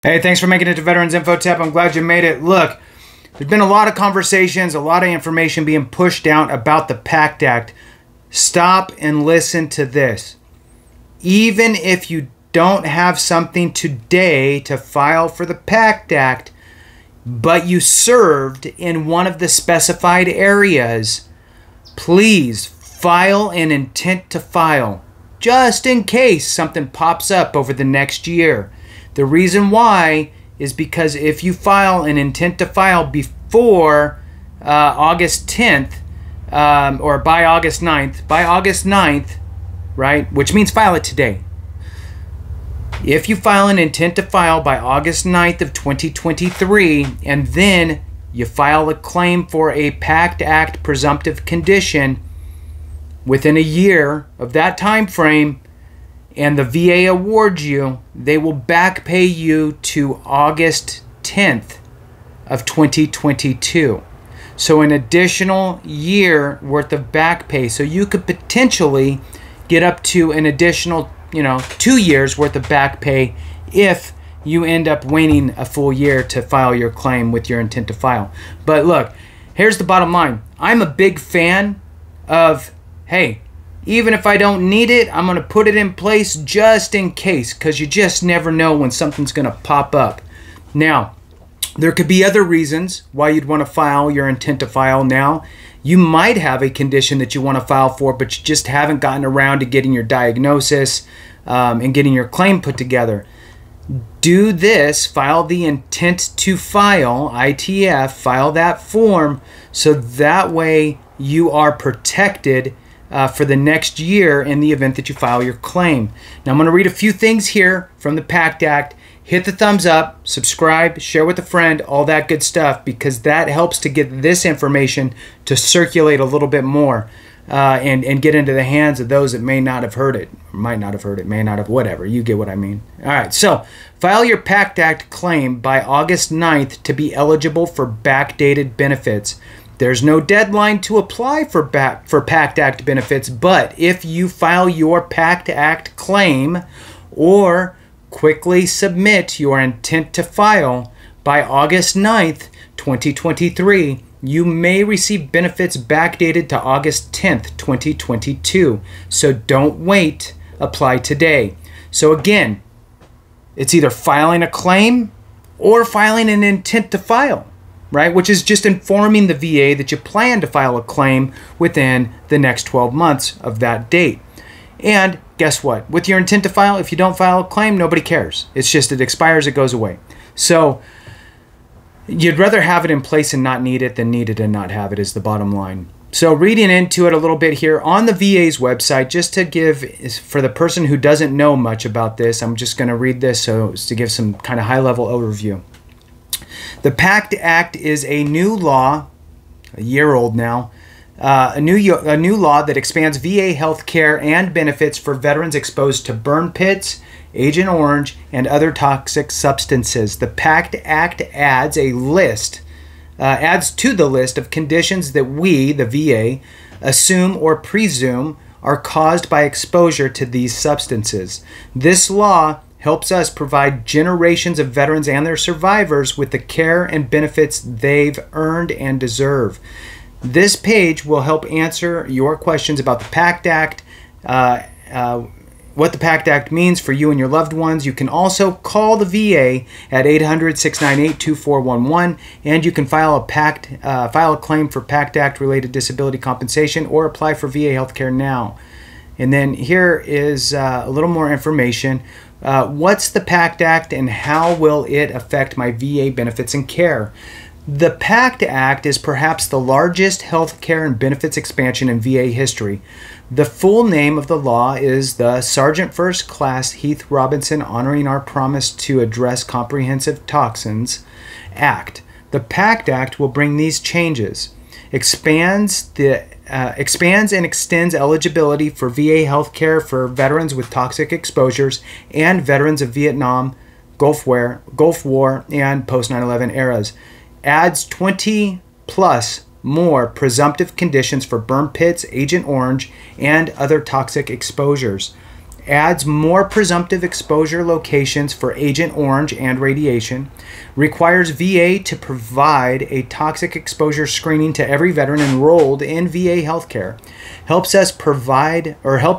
Hey, thanks for making it to Veterans Info Tip. I'm glad you made it. Look, there's been a lot of conversations, a lot of information being pushed out about the PACT Act. Stop and listen to this. Even if you don't have something today to file for the PACT Act, but you served in one of the specified areas, please file an intent to file, just in case something pops up over the next year. The reason why is because if you file an intent to file before August 10th, or by August 9th, right, which means file it today. If you file an intent to file by August 9th of 2023, and then you file a claim for a PACT Act presumptive condition within a year of that time frame, and the VA awards you, they will back pay you to August 10th of 2022. So an additional year worth of back pay. So you could potentially get up to an additional, 2 years worth of back pay if you end up waiting a full year to file your claim with your intent to file. But look, here's the bottom line. I'm a big fan of, hey, even if I don't need it, I'm going to put it in place just in case, because you just never know when something's going to pop up. Now, there could be other reasons why you'd want to file your intent to file now. You might have a condition that you want to file for, but you just haven't gotten around to getting your diagnosis and getting your claim put together. Do this, file the intent to file, ITF, file that form, so that way you are protected for the next year in the event that you file your claim. Now I'm going to read a few things here from the PACT Act. Hit the thumbs up, subscribe, share with a friend, all that good stuff, because that helps to get this information to circulate a little bit more and get into the hands of those that may not have heard it, might not have heard it, may not have, whatever. You get what I mean. All right, so file your PACT Act claim by August 9th to be eligible for backdated benefits. There's no deadline to apply for PACT Act benefits, but if you file your PACT Act claim or quickly submit your intent to file by August 9th, 2023, you may receive benefits backdated to August 10th, 2022. So don't wait, apply today. So again, it's either filing a claim or filing an intent to file, right? Which is just informing the VA that you plan to file a claim within the next 12 months of that date. And guess what? With your intent to file, if you don't file a claim, nobody cares. It's just it expires, it goes away. So you'd rather have it in place and not need it than need it and not have it is the bottom line. So reading into it a little bit here on the VA's website, just to give, for the person who doesn't know much about this, I'm just going to read this so to give some kind of high-level overview. The PACT Act is a new law, a year old now, a new law that expands VA health care and benefits for veterans exposed to burn pits, Agent Orange, and other toxic substances. The PACT Act adds to the list of conditions that we, the VA, assume or presume are caused by exposure to these substances. This law helps us provide generations of veterans and their survivors with the care and benefits they've earned and deserve. This page will help answer your questions about the PACT Act, what the PACT Act means for you and your loved ones. You can also call the VA at 800-698-2411, and you can file a claim for PACT Act-related disability compensation or apply for VA healthcare now. And then here is a little more information. What's the PACT Act and how will it affect my VA benefits and care? The PACT Act is perhaps the largest health care and benefits expansion in VA history. The full name of the law is the Sergeant First Class Heath Robinson Honoring Our Promise to Address Comprehensive Toxins Act. The PACT Act will bring these changes. Expands and extends eligibility for VA health care for veterans with toxic exposures and veterans of Vietnam, Gulf War, and post 9/11 eras. Adds 20 plus more presumptive conditions for burn pits, Agent Orange, and other toxic exposures. adds more presumptive exposure locations for Agent Orange and radiation, requires VA to provide a toxic exposure screening to every veteran enrolled in VA healthcare, helps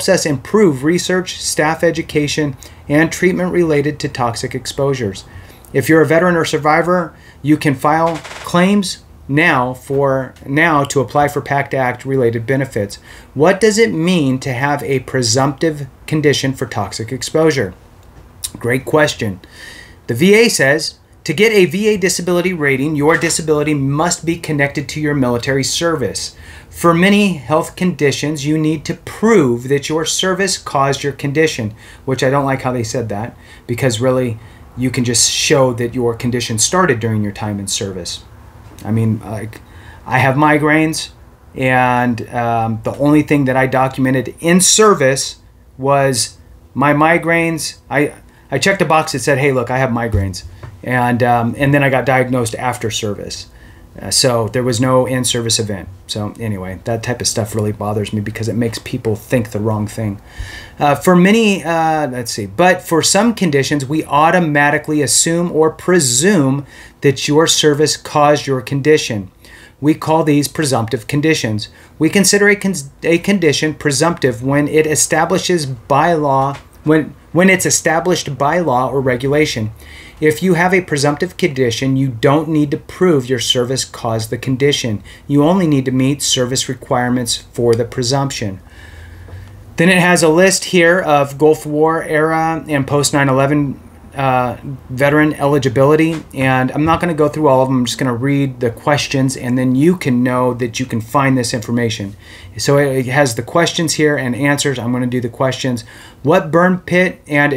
us improve research, staff education, and treatment related to toxic exposures. If you're a veteran or survivor, you can file claims now to apply for PACT Act-related benefits. What does it mean to have a presumptive condition for toxic exposure? Great question. The VA says, to get a VA disability rating, your disability must be connected to your military service. For many health conditions, you need to prove that your service caused your condition, which I don't like how they said that, because really you can just show that your condition started during your time in service. I mean, like, I have migraines, and the only thing that I documented in service was my migraines. I checked a box that said, hey, look, I have migraines. And then I got diagnosed after service. So there was no in-service event. So anyway, that type of stuff really bothers me because it makes people think the wrong thing. For many, but for some conditions, we automatically assume or presume that your service caused your condition. We call these presumptive conditions. We consider a condition presumptive when it establishes by law, when it's established by law or regulation. If you have a presumptive condition, you don't need to prove your service caused the condition. You only need to meet service requirements for the presumption. Then it has a list here of Gulf War era and post 9/11 veteran eligibility, and I'm not going to go through all of them. I'm just going to read the questions, and then you can know that you can find this information. So it has the questions here and answers. I'm going to do the questions. What burn pit and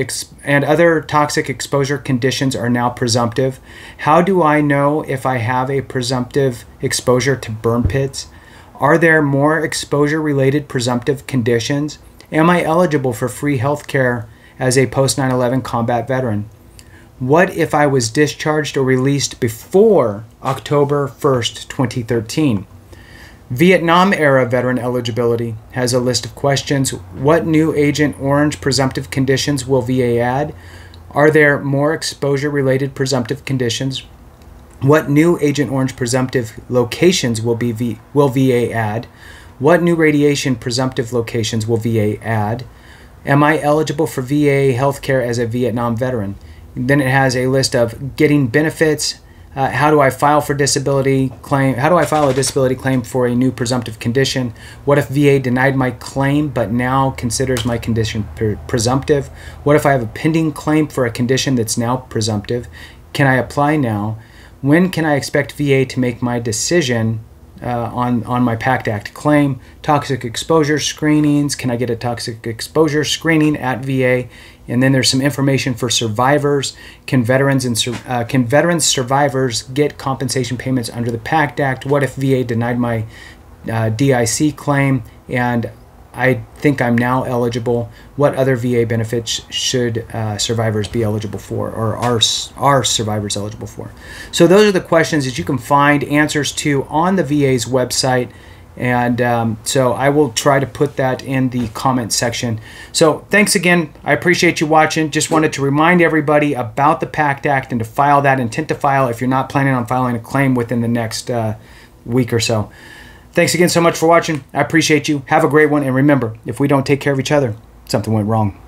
other toxic exposure conditions are now presumptive? How do I know if I have a presumptive exposure to burn pits? Are there more exposure-related presumptive conditions? Am I eligible for free health care as a post 9/11 combat veteran? What if I was discharged or released before October 1st, 2013? Vietnam era veteran eligibility has a list of questions. What new Agent Orange presumptive conditions will VA add? Are there more exposure related presumptive conditions? What new Agent Orange presumptive locations will VA add? What new radiation presumptive locations will VA add? Am I eligible for VA healthcare as a Vietnam veteran? Then it has a list of getting benefits. How do I file for disability claim? How do I file a disability claim for a new presumptive condition? What if VA denied my claim but now considers my condition presumptive? What if I have a pending claim for a condition that's now presumptive? Can I apply now? When can I expect VA to make my decision on my PACT Act claim? Toxic exposure screenings. Can I get a toxic exposure screening at VA? And then there's some information for survivors. Can veterans survivors get compensation payments under the PACT Act? What if VA denied my DIC claim and I think I'm now eligible? What other VA benefits should survivors be eligible for, or are survivors eligible for? So those are the questions that you can find answers to on the VA's website. And so I will try to put that in the comment section. So thanks again. I appreciate you watching. Just wanted to remind everybody about the PACT Act and to file that intent to file if you're not planning on filing a claim within the next week or so. Thanks again so much for watching. I appreciate you. Have a great one. And remember, if we don't take care of each other, something went wrong.